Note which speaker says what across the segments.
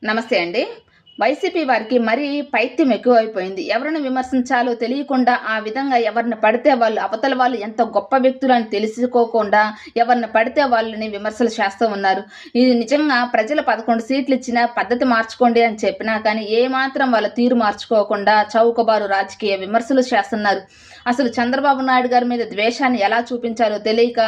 Speaker 1: నమస్తే అండి. వైసీపీ వారికి మరీ పైత్యం ఎక్కువైపోయింది. ఎవరిని విమర్శించాలో తెలియకుండా ఆ విధంగా ఎవరిని పడితే వాళ్ళు అవతల వాళ్ళు ఎంత గొప్ప వ్యక్తులని తెలుసుకోకుండా ఎవరిని పడితే వాళ్ళని విమర్శలు చేస్తూ ఉన్నారు. ఇది నిజంగా ప్రజలు 11 సీట్లు ఇచ్చినా పద్ధతి మార్చుకోండి అని చెప్పినా కానీ ఏమాత్రం వాళ్ళ తీరు మార్చుకోకుండా చౌకబారు రాజకీయ విమర్శలు చేస్తున్నారు. అసలు చంద్రబాబు నాయుడు గారి మీద ద్వేషాన్ని ఎలా చూపించాలో తెలియక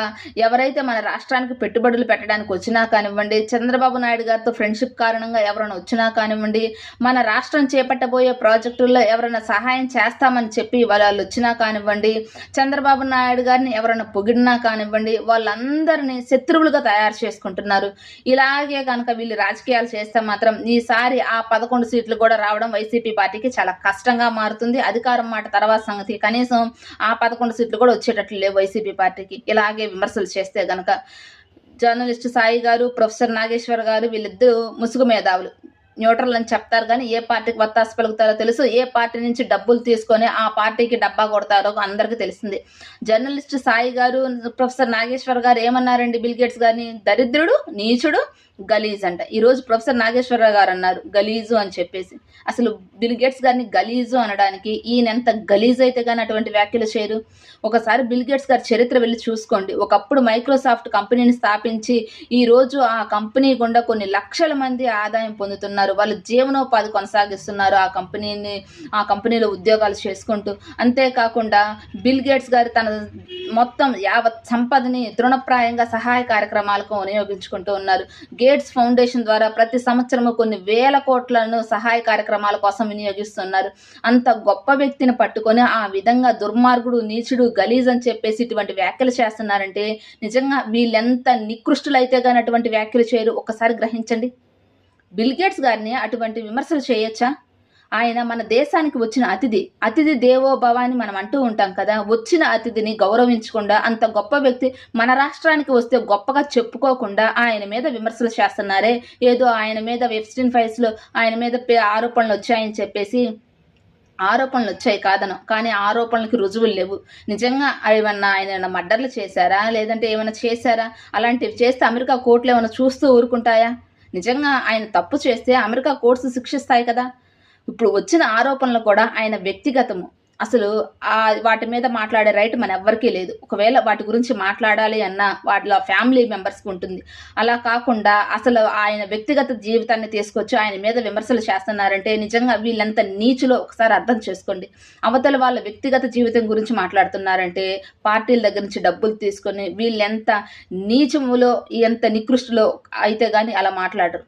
Speaker 1: ఎవరైతే మన రాష్ట్రానికి పెట్టుబడులు పెట్టడానికి వచ్చినా కానివ్వండి, చంద్రబాబు నాయుడు గారితో ఫ్రెండ్షిప్ కారణంగా ఎవరైనా వచ్చినా కానివ్వండి, మన రాష్ట్రం చేపట్టబోయే ప్రాజెక్టుల్లో ఎవరైనా సహాయం చేస్తామని చెప్పి వాళ్ళు వచ్చినా కానివ్వండి, చంద్రబాబు నాయుడు గారిని ఎవరైనా పొగిడినా కానివ్వండి, వాళ్ళందరినీ శత్రువులుగా తయారు చేసుకుంటున్నారు. ఇలాగే కనుక వీళ్ళు రాజకీయాలు చేస్తే మాత్రం ఈసారి ఆ 11 సీట్లు కూడా రావడం వైసీపీ పార్టీకి చాలా కష్టంగా మారుతుంది. అధికారం మాట తర్వాత సంగతి, కనీసం ఆ 11 సీట్లు కూడా వచ్చేటట్లు లేవు వైసీపీ పార్టీకి ఇలాగే విమర్శలు చేస్తే గనక. జర్నలిస్ట్ సాయి గారు, ప్రొఫెసర్ నాగేశ్వర్ గారు వీళ్ళిద్దరూ ముసుగు మేధావులు. న్యూట్రల్ అని చెప్తారు కానీ ఏ పార్టీకి వత్తాసు పలుకుతారో తెలుసు, ఏ పార్టీ నుంచి డబ్బులు తీసుకొని ఆ పార్టీకి డబ్బా కొడతారో అందరికీ తెలిసింది. జర్నలిస్ట్ సాయి గారు, ప్రొఫెసర్ నాగేశ్వర్ గారు ఏమన్నారండి బిల్ గేట్స్ గారిని? దరిద్రుడు, నీచుడు, గలీజ్ అంట. ఈరోజు ప్రొఫెసర్ నాగేశ్వరరావు గారు అన్నారు గలీజు అని చెప్పేసి. అసలు బిల్ గేట్స్ గారిని గలీజు అనడానికి ఈయనెంత గలీజ్ అయితే కానీ అటువంటి వ్యాఖ్యలు చేయరు. ఒకసారి బిల్ గేట్స్ గారి చరిత్ర వెళ్ళి చూసుకోండి. ఒకప్పుడు మైక్రోసాఫ్ట్ కంపెనీని స్థాపించి ఈ రోజు ఆ కంపెనీ గుండా కొన్ని లక్షల మంది ఆదాయం పొందుతున్నారు. వాళ్ళు జీవనోపాధి కొనసాగిస్తున్నారు ఆ కంపెనీలో ఉద్యోగాలు చేసుకుంటూ. అంతేకాకుండా బిల్ గేట్స్ గారు తన మొత్తం యావత్ సంపదని తృణప్రాయంగా సహాయ కార్యక్రమాలకు వినియోగించుకుంటూ ఉన్నారు. గేట్స్ ఫౌండేషన్ ద్వారా ప్రతి సంవత్సరము కొన్ని వేల కోట్లను సహాయ కార్యక్రమాల కోసం వినియోగిస్తున్నారు. అంత గొప్ప వ్యక్తిని పట్టుకొని ఆ విధంగా దుర్మార్గుడు, నీచుడు, గలీజ్ అని చెప్పేసి ఇటువంటి వ్యాఖ్యలు చేస్తున్నారంటే నిజంగా వీళ్ళెంత నికృష్టులైతే కానీ అటువంటి వ్యాఖ్యలు చేయరు. ఒక్కసారి గ్రహించండి. బిల్ గేట్స్ గారిని అటువంటి విమర్శలు చేయొచ్చా? ఆయన మన దేశానికి వచ్చిన అతిథి దేవో భవ అని మనం అంటూ ఉంటాం కదా. వచ్చిన అతిథిని గౌరవించకుండా అంత గొప్ప వ్యక్తి మన రాష్ట్రానికి వస్తే గొప్పగా చెప్పుకోకుండా ఆయన మీద విమర్శలు చేస్తున్నారే. ఏదో ఆయన మీద వెబ్స్టిన్ ఫైల్స్లో ఆయన మీద ఆరోపణలు వచ్చాయని చెప్పేసి. ఆరోపణలు వచ్చాయి కాదను, కానీ ఆరోపణలకి రుజువులు లేవు. నిజంగా ఆయన మర్డర్లు చేశారా, లేదంటే ఏమైనా చేశారా? అలాంటివి చేస్తే అమెరికా కోర్టులు ఏమైనా చూస్తూ ఊరుకుంటాయా? నిజంగా ఆయన తప్పు చేస్తే అమెరికా కోర్ట్స్ శిక్షిస్తాయి కదా. ఇప్పుడు వచ్చిన ఆరోపణలు కూడా ఆయన వ్యక్తిగతము. అసలు వాటి మీద మాట్లాడే రైట్ మన ఎవ్వరికీ లేదు. ఒకవేళ వాటి గురించి మాట్లాడాలి అన్నా వాటిలో ఫ్యామిలీ మెంబర్స్కి ఉంటుంది. అలా కాకుండా అసలు ఆయన వ్యక్తిగత జీవితాన్ని తీసుకొచ్చి ఆయన మీద విమర్శలు చేస్తున్నారంటే నిజంగా వీళ్ళంత నీచులో ఒకసారి అర్థం చేసుకోండి. అవతల వాళ్ళ వ్యక్తిగత జీవితం గురించి మాట్లాడుతున్నారంటే పార్టీల దగ్గర నుంచి డబ్బులు తీసుకొని వీళ్ళెంత నీచములో ఎంత నికృష్టులో అయితే కానీ అలా మాట్లాడరు.